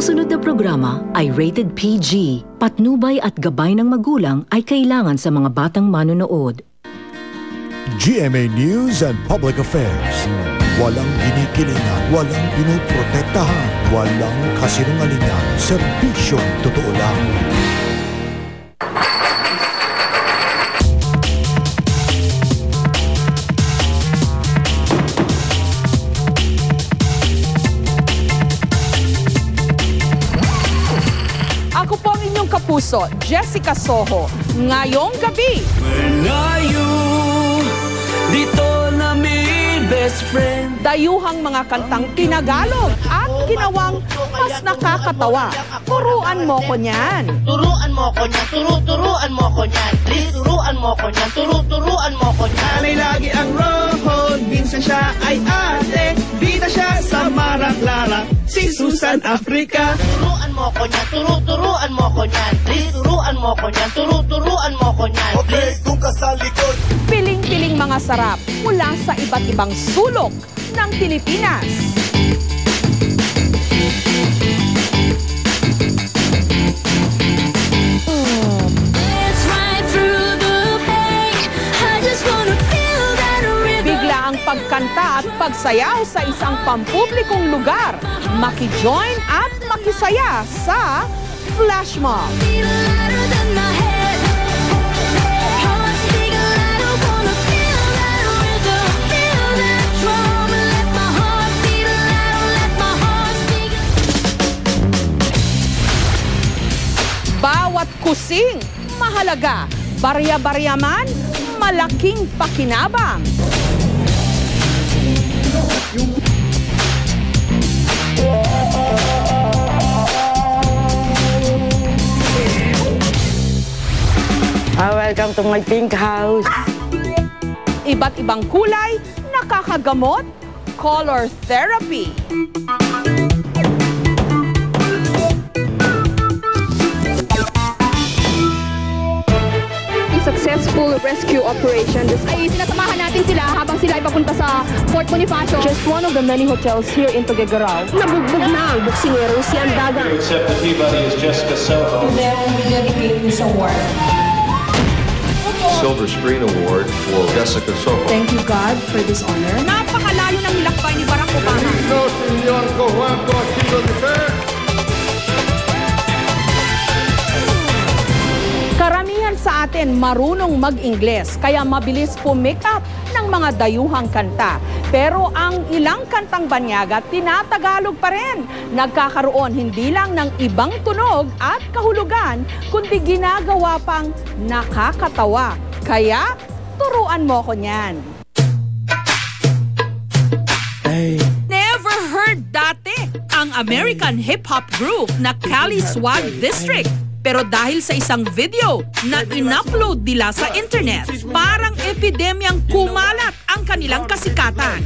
susunod na programa ay rated PG. Patnubay at gabay ng magulang ay kailangan sa mga batang manonood. GMA News and Public Affairs. Walang ginikilingan, walang pinoprotektahan, walang kasinungalingan, serbisyong totoo lang. Ako po ang inyong kapuso, Jessica Soho. Ngayong gabi, dito na may best friend. dayuhang mga kantang tinagalog at ginawang mas nakakatawa. Turuan mo ko niyan. Turuan mo ko niyan, turuan mo ko niyan. Please, turuan mo ko niyan, turuan mo ko niyan. Sana'y lagi ang rohon, minsan siya ay ate. Bida siya sa Maraclara, si Susan Africa. Turuan mo ko niyan, turuan mo ko niyan. Please, turuan mo ko niyan, turuan mo ko niyan. Okay, kung ka sa likod. Piling-piling mga sarap mula sa iba't ibang sulok ng Pilipinas. Bigla ang pagkanta at pagsayaw sa isang pampublikong lugar. Maki-join at makisaya sa Flash Mob. Bawat kusing, mahalaga. Barya-barya man, malaking pakinabang. Welcome to my pink house. Iba't ibang kulay, nakakagamot, color therapy. Successful rescue operation. Ay sinasamahan natin sila habang sila ay papunta sa Fort Bonifacio. Just one of the many hotels here in Tuguegarao. Nabugbog na ang buksingerong si Andagan. Accept the Peabody as Jessica Soho. To them, we dedicate this award. Silver Screen Award for Jessica Soho. Thank you, God, for this honor. Napakalayo ng nilakbay ni Barack Obama. Karamihan sa atin marunong mag-Ingles, kaya mabilis pumick up ng mga dayuhang kanta. Pero ang ilang kantang banyaga, tinatagalog pa rin. Nagkakaroon hindi lang ng ibang tunog at kahulugan, kundi ginagawa pang nakakatawa. Kaya, turuan mo ko niyan. Never heard dati ang American hip-hop group na Cali Swag District. Pero dahil sa isang video na in-upload nila sa internet, parang epidemyang kumalat ang kanilang kasikatan.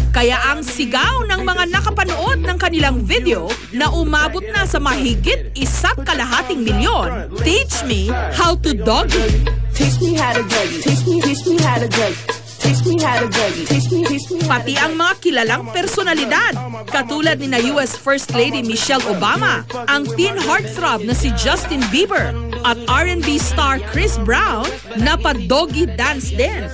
Kaya ang sigaw ng mga nakapanood ng kanilang video na umabot na sa mahigit 1.5 milyon, Teach Me How to Doggy. Teach me how to doggy. Teach me how to doggy. Teach me how to doggy. Teach me Pati ang mga kilalang personalidad, katulad ni na US First Lady Michelle Obama, ang teen heartthrob na si Justin Bieber, at R&B star Chris Brown na pa-doggy dance din.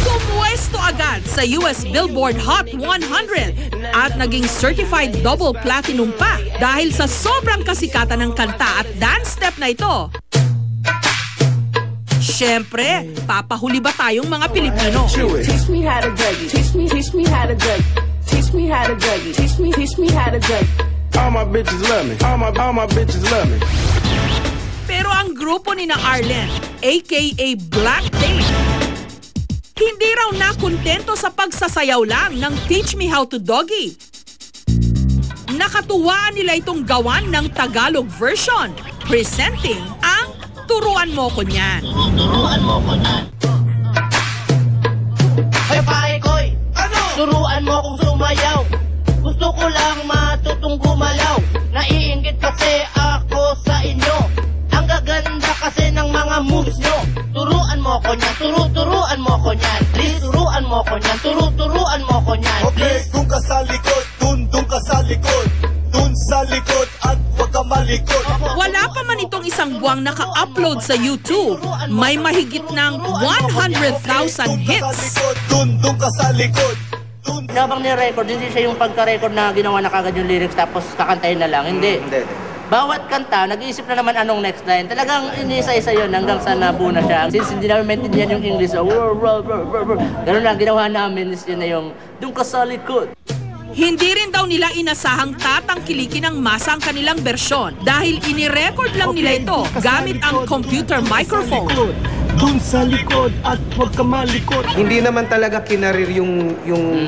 Pumuesto agad sa US Billboard Hot 100 at naging certified double platinum pa dahil sa sobrang kasikatan ng kanta at dance step na ito. Siyempre, papahuli ba tayong mga Pilipino? Teach me how to doggy. Teach me how to doggy. Teach me how to doggy. Teach me how to doggy. All my bitches love me. All my bitches love me. Pero ang grupo ni na Arlen, aka Black Tape, hindi raw nakontento sa pagsasayaw lang ng Teach Me How to Doggy. Nakatuwaan nila itong gawan ng Tagalog version, presenting ang Turuan Mo Ko Niyan. Turuan mo ko niyan. Ay, pare koy! Ano? Turuan mo kong sumayaw. Gusto ko lang matutong gumalaw. Naiinggit kasi ako sa inyo. Ang gaganda kasi ng mga moves nyo. Turuan mo ko niyan, turuan mo ko niyan. Please, turuan mo ko niyan, turuan mo ko niyan. Okay, kung ka sa likod, dun ka sa likod. Dun sa likod at malikot. Wala pa man itong isang buwang naka-upload sa YouTube. May mahigit ng 100,000 hits. Dun ka sa likod. Habang ni-record, hindi siya yung pagka-record na ginawa na kagad yung lyrics tapos kakantayin na lang. Hindi. Bawat kanta, nag-iisip na naman anong next line. Talagang inisa-isa yun hanggang sa nabuo na siya. Since hindi namin maintindihan yung English, ganun lang, ginawa namin is yun na yung dun ka sa likod. Hindi rin daw nila inasahang tatangkilikin ng masa ang kanilang bersyon dahil inirecord lang nila ito gamit ang computer microphone. Dun sa likod at huwag ka malikot. Hindi naman talaga kinarir yung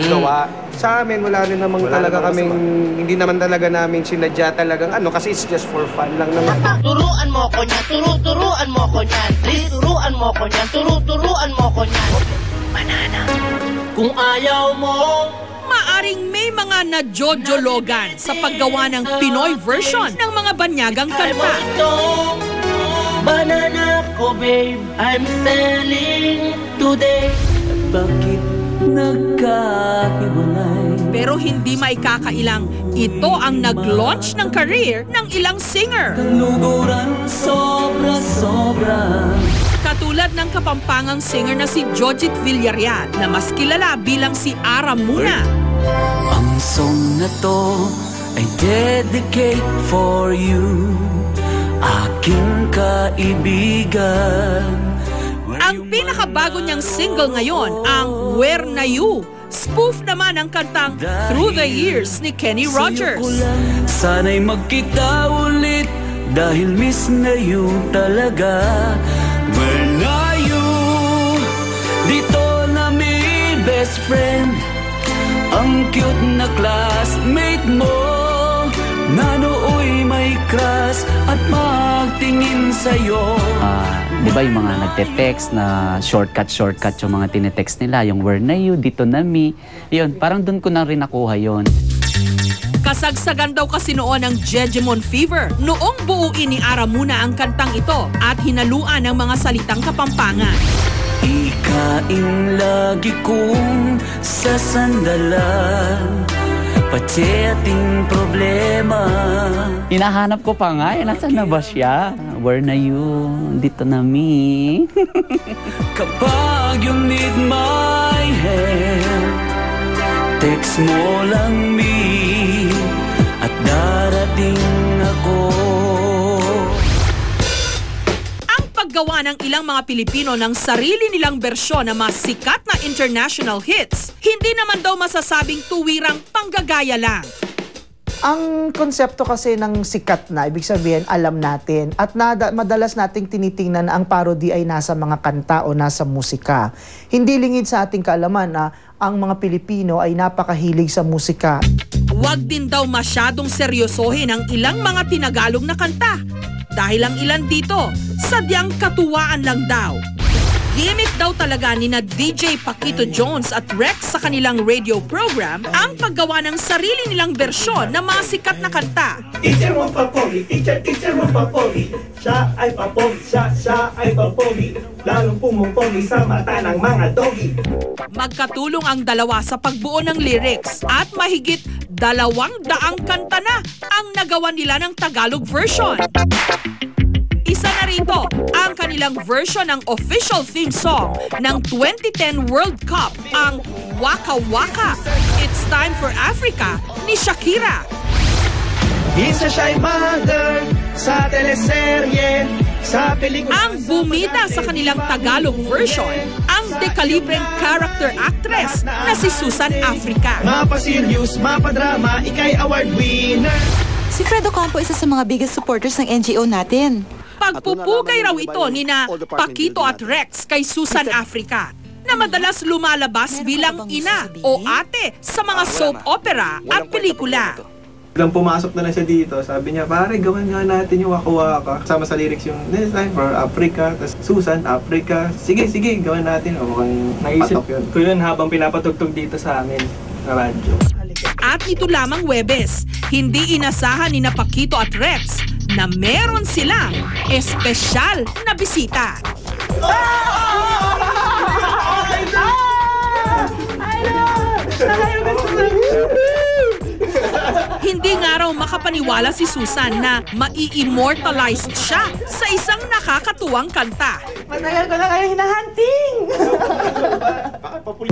gawa. Sa amin, wala rin namang talaga kaming, hindi naman talaga namin sinadya talagang kasi it's just for fun lang naman. Turuan mo ko niyan, turuan mo ko niyan. Please, turuan mo ko niyan, turuan mo ko niyan. Banana. Kung ayaw mo, Maaring may mga najojologan sa paggawa ng Pinoy version ng mga banyagang kanta. Banana ko babe, I'm selling today. Bakit nagkahiwalay? Pero hindi maikakailang ito ang nag-launch ng career ng ilang singer. Luguran sobra-sobra. Katulad ng kapampangang singer na si Jojit Villarreal na mas kilala bilang si Ara Muna. Ang song na to ay dedicate for you, aking kaibigan. Ang pinakabago niyang single ngayon, ang Where Na You. Spoof naman ang kantang Through the Years ni Kenny Rogers. Sana'y magkita ulit dahil miss na you talaga. Where na you? Dito na may best friend, ang cute na classmate mo, na nooy may crush at magtingin sa'yo. Di ba yung mga nagte-text na shortcut yung mga tinetext nila, yung where na you, dito na me. Yun, parang dun ko na rin nakuha yun. Kasagsagan daw kasi noon ang Jejemon Fever noong buuin ni Ara Muna ang kantang ito at hinaluan ng mga salitang Kapampangan. Ikain lagi kong sasandalan, pati ating problema. Hinahanap ko pa nga, nasaan na ba siya? Where na you? Dito na me. Kapag you need my help, text mo lang me at darating ako. Ang paggawa ng ilang mga Pilipino ng sarili nilang bersyon ng mga sikat na international hits, hindi naman daw masasabing tuwirang panggagaya lang. Ang konsepto kasi ng sikat na, ibig sabihin, alam natin. At madalas nating tinitingnan na ang parody ay nasa mga kanta o nasa musika. Hindi lingid sa ating kaalaman na ang mga Pilipino ay napakahilig sa musika. Huwag din daw masyadong seryosohin ang ilang mga tinagalog na kanta. Dahil ang ilan dito, sadyang katuwaan lang daw. Gimmick daw talaga ni na DJ Paquito Jones at Rex sa kanilang radio program ang paggawa ng sarili nilang bersyon ng mga sikat na kanta. Teacher mo papogi, teacher mo papogi. Siya ay papogi, siya ay papogi. Lalong pumupogi sa mata ng mga doggy. Magkatulong ang dalawa sa pagbuo ng lyrics at mahigit 200 kanta na ang nagawa nila ng Tagalog version. Isa na rito ang kanilang version ng official theme song ng 2010 World Cup, ang Waka Waka. It's Time for Africa ni Shakira. Isa siya'y mother sa teleserye, sa pelikula. Ang bumida sa kanilang Tagalog version, ang dekalibreng character actress na si Susan Africa. Mapa-serious, mapa-drama, ikay award winner. Si Fred Ocampo isa sa mga biggest supporters ng NGO natin. Pagpupugay raw ito ni na Paquito at Rex kay Susan Africa na madalas lumalabas bilang ina o ate sa mga soap opera at pelikula. Biglang pumasok na siya dito, sabi niya, pare, gawin nga natin yung Waka Waka. Kasama sa lyrics yung This Time for Africa, tapos Susan, Africa. Sige, gawin natin. O kung naisip ko yun habang pinapatugtog dito sa amin na radyo. At ito lamang Huwebes, hindi inasahan ni na Paquito at Rex na meron silang espesyal na bisita. Hindi nga raw makapaniwala si Susan na mai-immortalized siya sa isang nakakatuwang kanta. Matagal ko na kayo hinahunting!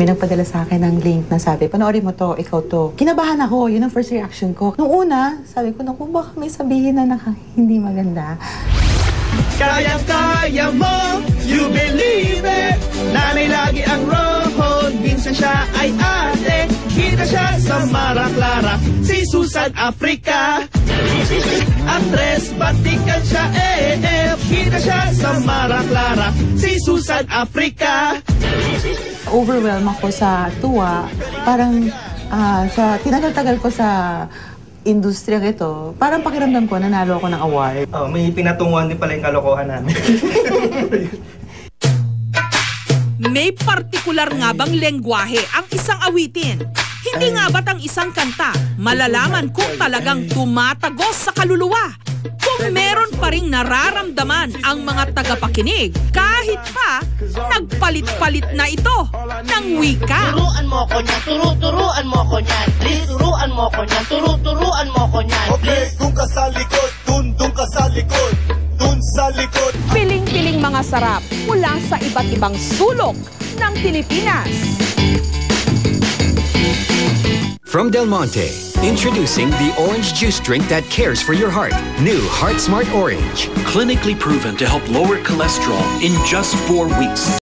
May nagpadala sa akin ng link na sabi, panoorin mo to, ikaw to. Kinabahan ako, yun ang first reaction ko. Nung una, sabi ko, naku, baka may sabihin na hindi maganda. Kaya mo, you believe it. Nanay lagi ang rohon, minsan siya ay ate. Kita siya sa Mara Clara, si Susan Africa. Actress, batikan siya Kita siya sa Mara Clara, si Susan Africa. Overwhelmed ako sa tuwa. Parang sa tinagal-tagal ko sa industriyang ito, parang pakiramdam ko, nanalo ako ng award. Oh, may pinatunguhan din pala yung kalokohan namin. May partikular nga bang lengguwahe ang isang awitin? Hindi nga ba't ang isang kanta malalaman kung talagang tumatagos sa kaluluwa? Kung meron pa ring nararamdaman ang mga tagapakinig kahit pa nagpalit-palit na ito ng wika. Turuan mo ko niyan, turuan mo ko niyan. Please, turuan mo ko niyan, turuan mo ko niyan. Okay, dun ka sa likod, dun ka sa likod, dun sa likod. Piling-piling mga sarap mula sa iba't ibang sulok ng Pilipinas. From Del Monte, introducing the orange juice drink that cares for your heart. New Heart Smart Orange. Clinically proven to help lower cholesterol in just 4 weeks.